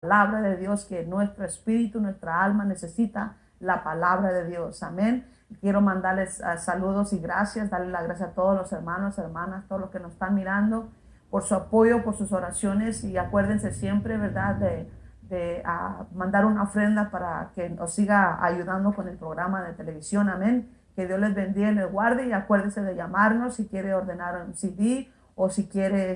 palabra de Dios, que nuestro espíritu, nuestra alma necesita la palabra de Dios. Amén. Quiero mandarles saludos y gracias, darle las gracias a todos los hermanos, hermanas, todos los que nos están mirando, por su apoyo, por sus oraciones, y acuérdense siempre, ¿verdad?, de mandar una ofrenda para que nos siga ayudando con el programa de televisión. Amén. Que Dios les bendiga y les guarde, y acuérdense de llamarnos si quiere ordenar un CD o si quiere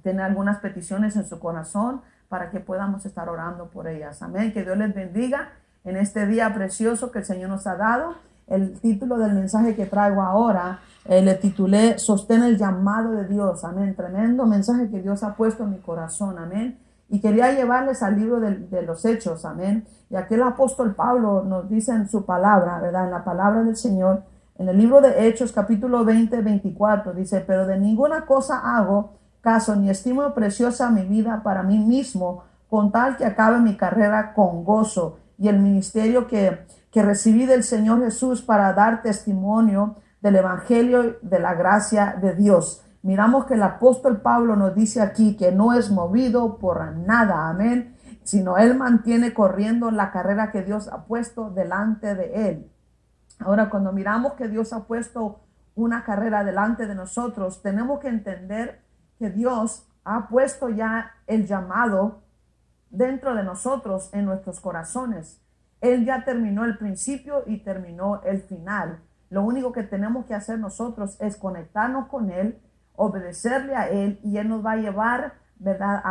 tener algunas peticiones en su corazón para que podamos estar orando por ellas. Amén. Que Dios les bendiga en este día precioso que el Señor nos ha dado. El título del mensaje que traigo ahora le titulé Sostén el llamado de Dios. Amén. Tremendo mensaje que Dios ha puesto en mi corazón. Amén. Y quería llevarles al libro de los Hechos. Amén. Y aquí el apóstol Pablo nos dice en su palabra, ¿verdad?, en la palabra del Señor, en el libro de Hechos, capítulo 20, 24, dice: pero de ninguna cosa hago caso, ni estimo preciosa mi vida para mí mismo, con tal que acabe mi carrera con gozo y el ministerio que recibí del Señor Jesús para dar testimonio del evangelio de la gracia de Dios. Miramos que el apóstol Pablo nos dice aquí que no es movido por nada, amén, sino él mantiene corriendo la carrera que Dios ha puesto delante de él. Ahora, cuando miramos que Dios ha puesto una carrera delante de nosotros, tenemos que entender que Dios ha puesto ya el llamado dentro de nosotros, en nuestros corazones. Él ya terminó el principio y terminó el final. Lo único que tenemos que hacer nosotros es conectarnos con Él, obedecerle a Él, y Él nos va a llevar, ¿verdad?,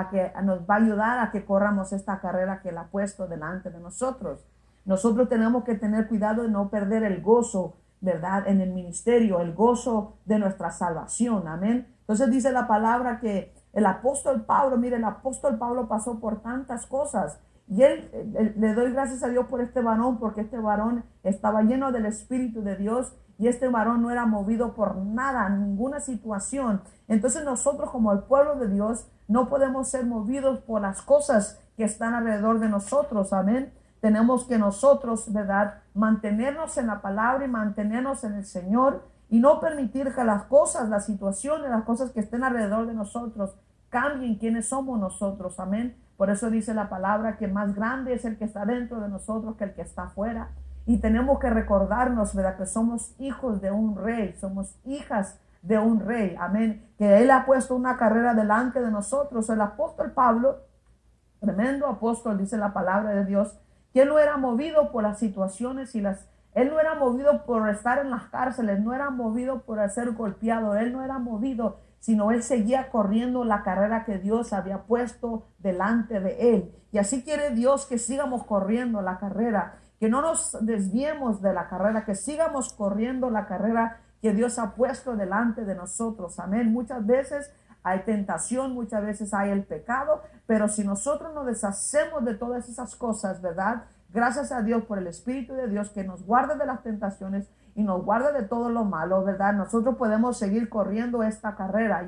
nos va a ayudar a que corramos esta carrera que Él ha puesto delante de nosotros. Nosotros tenemos que tener cuidado de no perder el gozo, ¿verdad?, en el ministerio, el gozo de nuestra salvación. Amén. Entonces dice la palabra que el apóstol Pablo, mire, el apóstol Pablo pasó por tantas cosas, y él le doy gracias a Dios por este varón, porque este varón estaba lleno del Espíritu de Dios, y este varón no era movido por nada, ninguna situación. Entonces nosotros, como el pueblo de Dios, no podemos ser movidos por las cosas que están alrededor de nosotros. Amén. Tenemos que nosotros, ¿verdad?, mantenernos en la palabra y mantenernos en el Señor, y no permitir que las cosas, las situaciones, las cosas que estén alrededor de nosotros cambien quiénes somos nosotros. Amén. Por eso dice la palabra que más grande es el que está dentro de nosotros que el que está afuera. Y tenemos que recordarnos, ¿verdad?, que somos hijos de un rey, somos hijas de un rey. Amén. Que Él ha puesto una carrera delante de nosotros. El apóstol Pablo, tremendo apóstol, dice la palabra de Dios, que él no era movido por las situaciones él no era movido por estar en las cárceles, no era movido por ser golpeado, él no era movido, sino él seguía corriendo la carrera que Dios había puesto delante de él. Y así quiere Dios que sigamos corriendo la carrera, que no nos desviemos de la carrera, que sigamos corriendo la carrera que Dios ha puesto delante de nosotros. Amén. Muchas veces hay tentación, muchas veces hay el pecado, pero si nosotros nos deshacemos de todas esas cosas, ¿verdad?, gracias a Dios por el Espíritu de Dios que nos guarda de las tentaciones y nos guarda de todo lo malo, ¿verdad?, nosotros podemos seguir corriendo esta carrera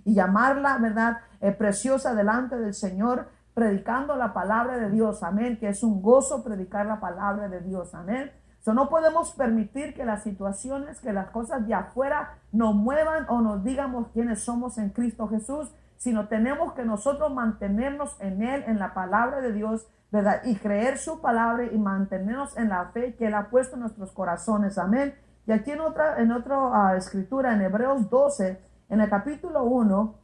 y llamarla, ¿verdad?, preciosa delante del Señor, predicando la palabra de Dios. Amén. Que es un gozo predicar la palabra de Dios. Amén. No podemos permitir que las situaciones, que las cosas de afuera nos muevan o nos digamos quiénes somos en Cristo Jesús, sino tenemos que nosotros mantenernos en Él, en la palabra de Dios, ¿verdad?, y creer su palabra y mantenernos en la fe que Él ha puesto en nuestros corazones. Amén. Y aquí en otra escritura, en Hebreos 12, en el capítulo 1,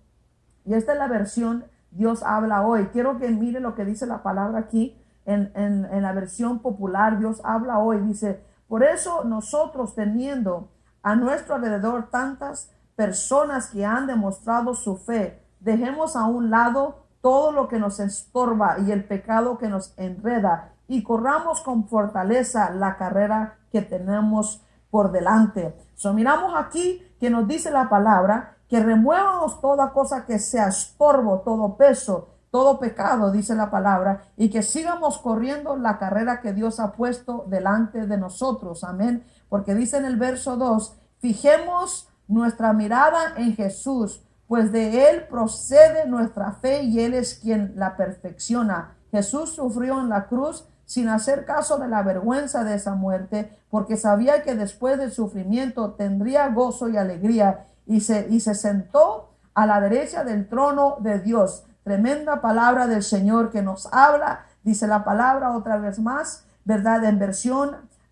y esta es la versión Dios habla hoy. Quiero que mire lo que dice la palabra aquí. En la versión popular, Dios habla hoy, dice: por eso nosotros, teniendo a nuestro alrededor tantas personas que han demostrado su fe, dejemos a un lado todo lo que nos estorba y el pecado que nos enreda, y corramos con fortaleza la carrera que tenemos por delante. Miramos aquí que nos dice la palabra que remuevamos toda cosa que sea estorbo, todo peso, todo pecado, dice la palabra, y que sigamos corriendo la carrera que Dios ha puesto delante de nosotros. Amén. Porque dice en el verso 2, fijemos nuestra mirada en Jesús, pues de Él procede nuestra fe y Él es quien la perfecciona. Jesús sufrió en la cruz sin hacer caso de la vergüenza de esa muerte, porque sabía que después del sufrimiento tendría gozo y alegría, y se sentó a la derecha del trono de Dios. tremenda palabra del Señor que nos habla. Dice la palabra otra vez más, ¿verdad? En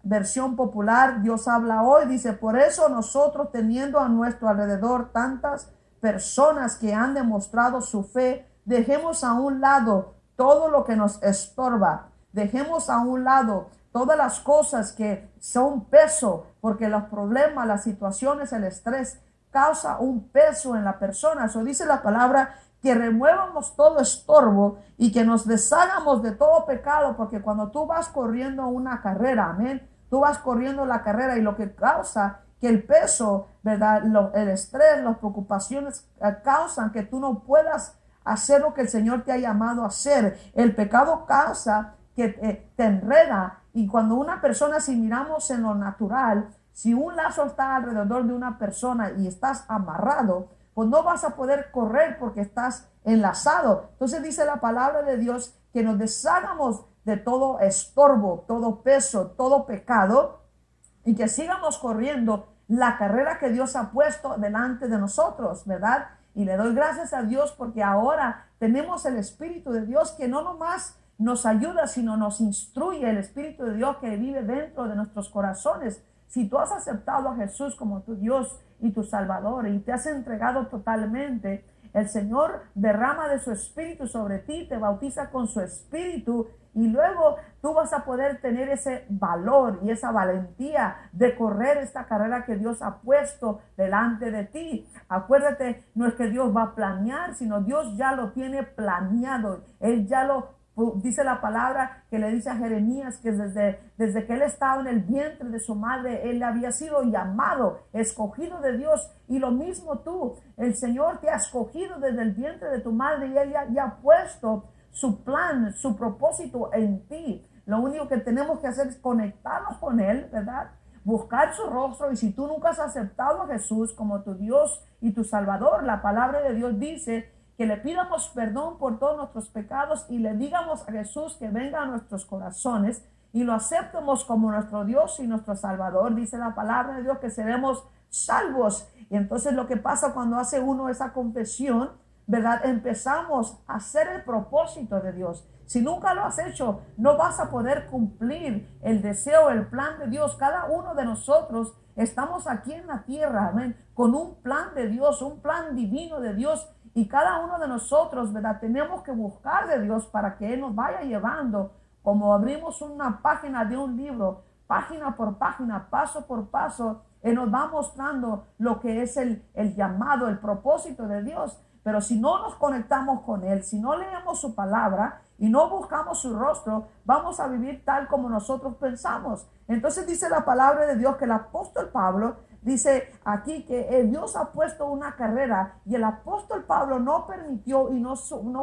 versión popular, Dios habla hoy. Dice, por eso nosotros, teniendo a nuestro alrededor tantas personas que han demostrado su fe, dejemos a un lado todo lo que nos estorba. Dejemos a un lado todas las cosas que son peso, porque los problemas, las situaciones, el estrés causa un peso en la persona. Eso dice la palabra, que remuevamos todo estorbo y que nos deshagamos de todo pecado, porque cuando tú vas corriendo una carrera, amén, tú vas corriendo la carrera y lo que causa que el peso, ¿verdad? El estrés, las preocupaciones causan que tú no puedas hacer lo que el Señor te ha llamado a hacer. El pecado causa que te enreda, y cuando una persona, si miramos en lo natural, si un lazo está alrededor de una persona y estás amarrado, pues no vas a poder correr porque estás enlazado. Entonces dice la palabra de Dios que nos deshagamos de todo estorbo, todo peso, todo pecado, y que sigamos corriendo la carrera que Dios ha puesto delante de nosotros, ¿verdad? Y le doy gracias a Dios porque ahora tenemos el Espíritu de Dios que no nomás nos ayuda, sino nos instruye, el Espíritu de Dios que vive dentro de nuestros corazones. Si tú has aceptado a Jesús como tu Dios y tu Salvador y te has entregado totalmente, el Señor derrama de su Espíritu sobre ti, te bautiza con su Espíritu, y luego tú vas a poder tener ese valor y esa valentía de correr esta carrera que Dios ha puesto delante de ti. Acuérdate, no es que Dios va a planear, sino Dios ya lo tiene planeado. Él ya lo dice la palabra que le dice a Jeremías que desde que él estaba en el vientre de su madre, él había sido llamado, escogido de Dios. Y lo mismo tú, el Señor te ha escogido desde el vientre de tu madre y él ya ha puesto su plan, su propósito en ti. Lo único que tenemos que hacer es conectarnos con Él, ¿verdad? Buscar su rostro. Y si tú nunca has aceptado a Jesús como tu Dios y tu Salvador, la palabra de Dios dice que le pidamos perdón por todos nuestros pecados y le digamos a Jesús que venga a nuestros corazones y lo aceptemos como nuestro Dios y nuestro Salvador. Dice la palabra de Dios que seremos salvos. Y entonces lo que pasa cuando hace uno esa confesión, ¿verdad? Empezamos a hacer el propósito de Dios. Si nunca lo has hecho, no vas a poder cumplir el deseo, el plan de Dios. Cada uno de nosotros estamos aquí en la tierra, amén, con un plan de Dios, un plan divino de Dios. Y cada uno de nosotros, ¿verdad? Tenemos que buscar de Dios para que Él nos vaya llevando. Como abrimos una página de un libro, página por página, paso por paso, Él nos va mostrando lo que es el llamado, el propósito de Dios. Pero si no nos conectamos con Él, si no leemos su palabra y no buscamos su rostro, vamos a vivir tal como nosotros pensamos. Entonces dice la palabra de Dios que el apóstol Pablo dice aquí que Dios ha puesto una carrera, y el apóstol Pablo no permitió y no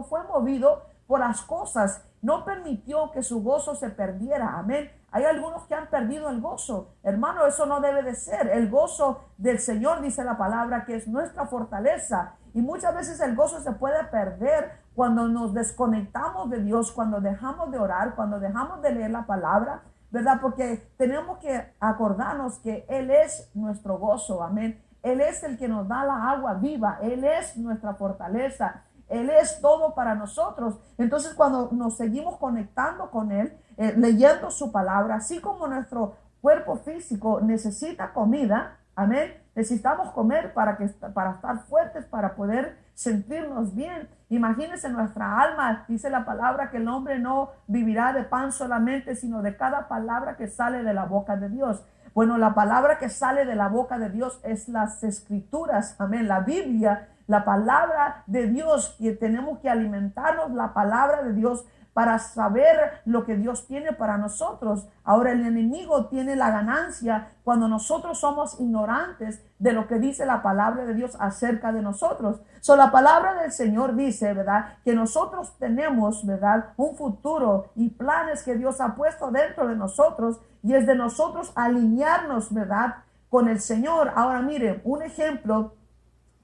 fue movido por las cosas, no permitió que su gozo se perdiera. Amén. Hay algunos que han perdido el gozo. Hermano, eso no debe de ser. El gozo del Señor, dice la palabra, que es nuestra fortaleza. Y muchas veces el gozo se puede perder cuando nos desconectamos de Dios, cuando dejamos de orar, cuando dejamos de leer la palabra, ¿verdad? Porque tenemos que acordarnos que Él es nuestro gozo. Amén. Él es el que nos da la agua viva. Él es nuestra fortaleza. Él es todo para nosotros. Entonces, cuando nos seguimos conectando con Él, leyendo su palabra, así como nuestro cuerpo físico necesita comida, amén, necesitamos comer para estar fuertes, para poder sentirnos bien. Imagínense nuestra alma, dice la palabra que el hombre no vivirá de pan solamente, sino de cada palabra que sale de la boca de Dios. Bueno, la palabra que sale de la boca de Dios es las Escrituras, amén, la Biblia, la palabra de Dios, y tenemos que alimentarnos la palabra de Dios para saber lo que Dios tiene para nosotros. Ahora el enemigo tiene la ganancia cuando nosotros somos ignorantes de lo que dice la palabra de Dios acerca de nosotros. La palabra del Señor dice, ¿verdad?, que nosotros tenemos, ¿verdad?, un futuro y planes que Dios ha puesto dentro de nosotros, y es de nosotros alinearnos, ¿verdad?, con el Señor. Ahora miren, un ejemplo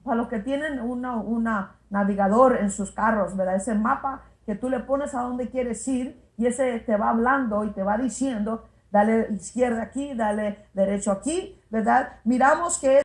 para los que tienen una navegador en sus carros, ¿verdad? Ese mapa que tú le pones a dónde quieres ir, y ese te va hablando y te va diciendo, dale izquierda aquí, dale derecho aquí, ¿verdad? Miramos que